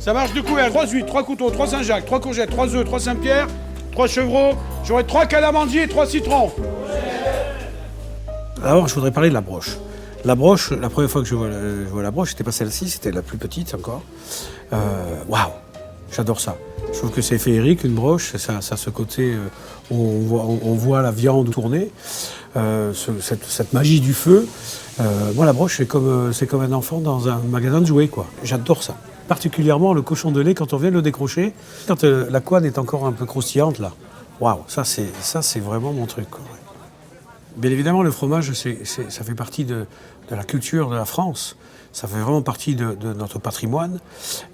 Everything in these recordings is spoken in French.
Ça marche de couvercle. 3 huîtres, 3 couteaux, 3 Saint-Jacques, 3 courgettes, 3 œufs, 3 Saint-Pierre, 3 chevreaux. J'aurai 3 calamandiers et 3 citrons. Alors, je voudrais parler de la broche. La broche, la première fois que je vois la broche, c'était pas celle-ci, c'était la plus petite encore. Waouh, j'adore ça. Je trouve que c'est féerique, une broche, ça a ce côté où on voit la viande tourner, cette magie du feu. Moi, la broche, c'est comme un enfant dans un magasin de jouets, quoi. J'adore ça. Particulièrement le cochon de lait, quand on vient de le décrocher, quand la couenne est encore un peu croustillante, là. Waouh, ça c'est vraiment mon truc, quoi. Bien évidemment, le fromage, ça fait partie de la culture de la France. Ça fait vraiment partie de notre patrimoine.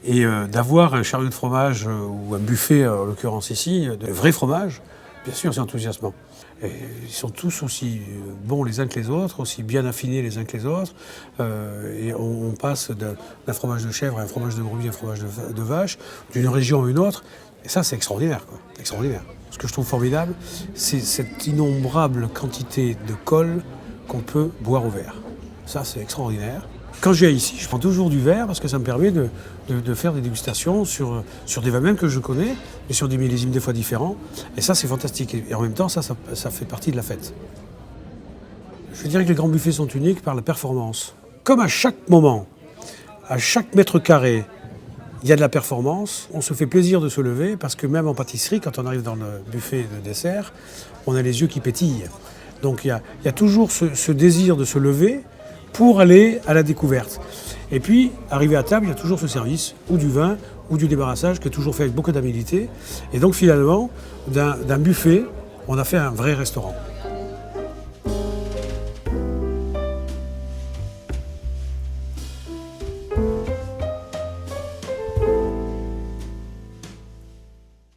Et d'avoir un chariot de fromage ou un buffet, en l'occurrence ici, de vrai fromage, bien sûr, c'est enthousiasmant. Et ils sont tous aussi bons les uns que les autres, aussi bien affinés les uns que les autres. Et on passe d'un fromage de chèvre à un fromage de brebis à un fromage de vache, d'une région à une autre. Et ça, c'est extraordinaire, quoi. Extraordinaire. Ce que je trouve formidable, c'est cette innombrable quantité de colle qu'on peut boire au verre. Ça, c'est extraordinaire. Quand je viens ici, je prends toujours du verre parce que ça me permet de faire des dégustations sur des vins même que je connais, mais sur des millésimes des fois différents. Et ça, c'est fantastique. Et en même temps, ça fait partie de la fête. Je dirais que les grands buffets sont uniques par la performance. Comme à chaque moment, à chaque mètre carré, il y a de la performance, on se fait plaisir de se lever parce que même en pâtisserie, quand on arrive dans le buffet de dessert, on a les yeux qui pétillent. Donc il y a toujours ce désir de se lever pour aller à la découverte. Et puis, arrivé à table, il y a toujours ce service, ou du vin, ou du débarrassage, qui est toujours fait avec beaucoup d'habileté. Et donc finalement, d'un buffet, on a fait un vrai restaurant.